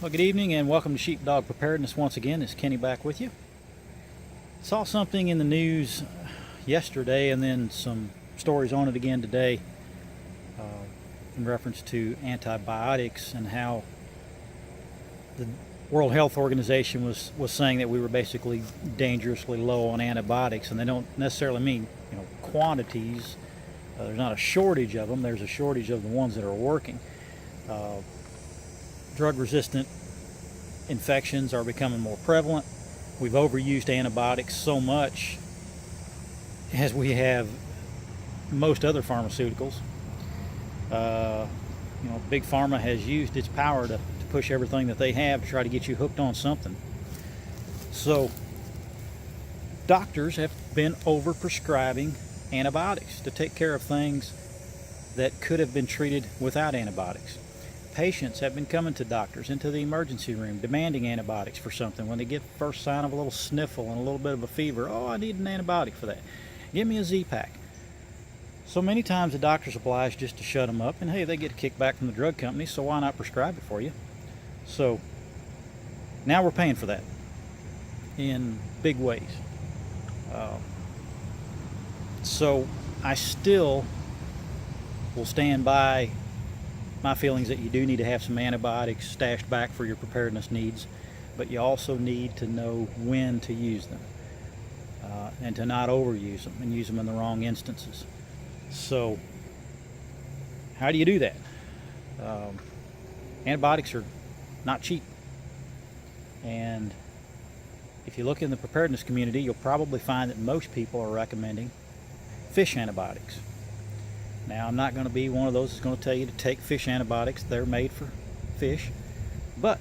Well, good evening and welcome to Sheepdog Preparedness once again. It's Kenny back with you. Saw something in the news yesterday and then some stories on it again today in reference to antibiotics and how the World Health Organization was saying that we were basically dangerously low on antibiotics, and they don't necessarily mean quantities. There's not a shortage of them. There's a shortage of the ones that are working. Drug-resistant infections are becoming more prevalent. We've overused antibiotics so much, as we have most other pharmaceuticals. Big Pharma has used its power to push everything that they have to try to get you hooked on something. So doctors have been overprescribing antibiotics to take care of things that could have been treated without antibiotics. Patients have been coming to doctors into the emergency room demanding antibiotics for something when they get first sign of a little sniffle and a little bit of a fever. Oh, I need an antibiotic for that. Give me a Z-Pack. So many times the doctor's obliged just to shut them up, and hey, they get a kickback from the drug company, so why not prescribe it for you? So now we're paying for that in big ways. So I still will stand by my feelings that you do need to have some antibiotics stashed back for your preparedness needs, but you also need to know when to use them and to not overuse them and use them in the wrong instances. So how do you do that? Antibiotics are not cheap, and if you look in the preparedness community, you'll probably find that most people are recommending fish antibiotics. Now, I'm not going to be one of those that's going to tell you to take fish antibiotics. They're made for fish, but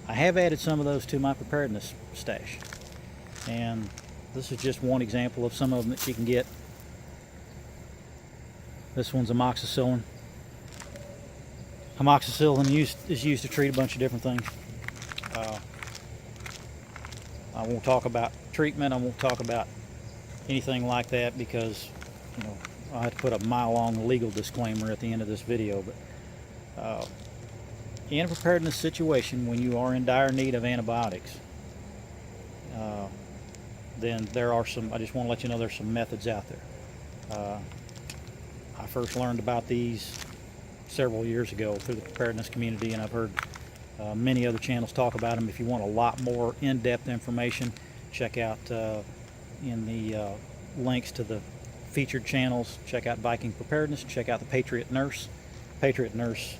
I have added some of those to my preparedness stash, and this is just one example of some of them that you can get. This one's amoxicillin. Amoxicillin is used to treat a bunch of different things. I won't talk about treatment. I won't talk about anything like that because I have to put a mile-long legal disclaimer at the end of this video. But in a preparedness situation, when you are in dire need of antibiotics, then there are some. I just want to let you know there's some methods out there. I first learned about these several years ago through the preparedness community, and I've heard many other channels talk about them. If you want a lot more in-depth information, check out in the links to the featured channels. Check out Viking Preparedness. Check out the Patriot Nurse. Patriot Nurse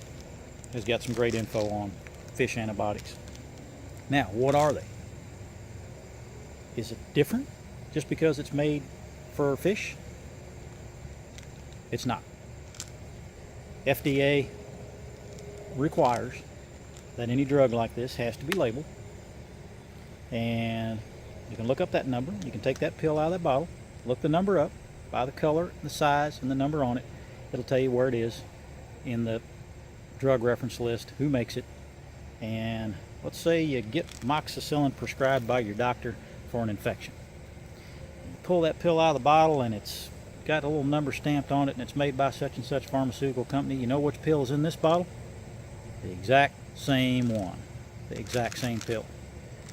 has got some great info on fish antibiotics. Now, what are they? Is it different just because it's made for fish? It's not. FDA requires that any drug like this has to be labeled, and you can look up that number. You can take that pill out of that bottle, look the number up by the color, the size, and the number on it. It'll tell you where it is in the drug reference list, who makes it, and let's say you get amoxicillin prescribed by your doctor for an infection. You pull that pill out of the bottle and it's got a little number stamped on it and it's made by such and such pharmaceutical company. You know which pill is in this bottle? The exact same one. The exact same pill.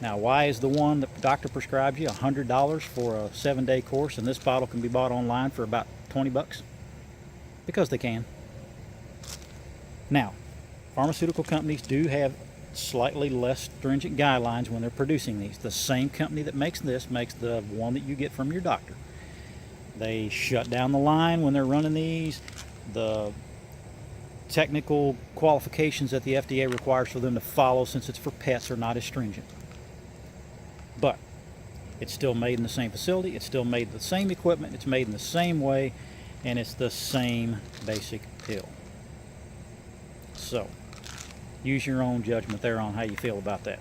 Now, why is the one that the doctor prescribed you $100 for a 7-day course and this bottle can be bought online for about 20 bucks? Because they can. Now, pharmaceutical companies do have slightly less stringent guidelines when they're producing these. The same company that makes this makes the one that you get from your doctor. They shut down the line when they're running these. The technical qualifications that the FDA requires for them to follow, since it's for pets, are not as stringent. But it's still made in the same facility. It's still made with the same equipment. It's made in the same way, and it's the same basic pill. So use your own judgment there on how you feel about that.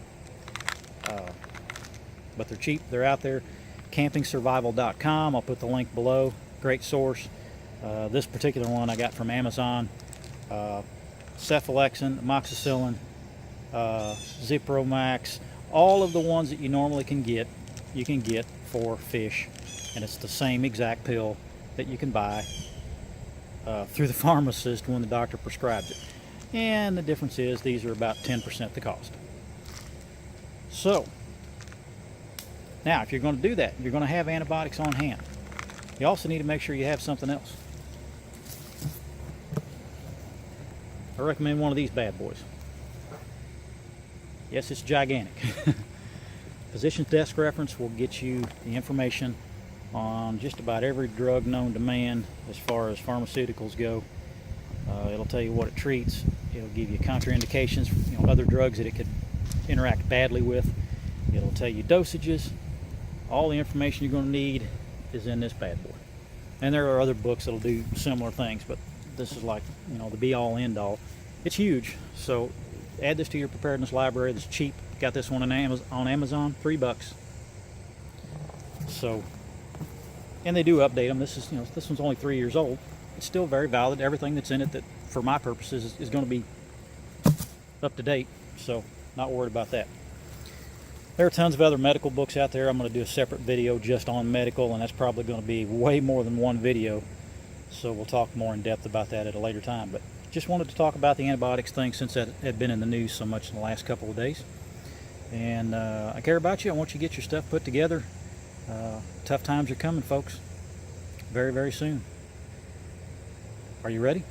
But they're cheap. They're out there. campingsurvival.com. I'll put the link below. Great source. This particular one I got from Amazon. Cephalexin, amoxicillin, Zipromax, all of the ones that you normally can get, you can get for fish, and it's the same exact pill that you can buy through the pharmacist when the doctor prescribes it. And the difference is these are about 10% the cost. So, now if you're going to do that, you're going to have antibiotics on hand. You also need to make sure you have something else. I recommend one of these bad boys. Yes, it's gigantic. Physician's desk reference will get you the information on just about every drug known to man as far as pharmaceuticals go. It'll tell you what it treats. It'll give you contraindications, other drugs that it could interact badly with. It'll tell you dosages. All the information you're going to need is in this bad boy. And there are other books that'll do similar things, but this is like, the be-all, end-all. It's huge, so add this to your preparedness library. It's cheap. Got this one on Amazon, $3. So, and they do update them. This one's only 3 years old. It's still very valid. Everything that's in it, that for my purposes, is going to be up to date. So, not worried about that. There are tons of other medical books out there. I'm going to do a separate video just on medical, and that's probably going to be way more than one video. So we'll talk more in depth about that at a later time. But just wanted to talk about the antibiotics thing since that had been in the news so much in the last couple of days. And I care about you. I want you to get your stuff put together. Tough times are coming, folks. Very, very soon. Are you ready?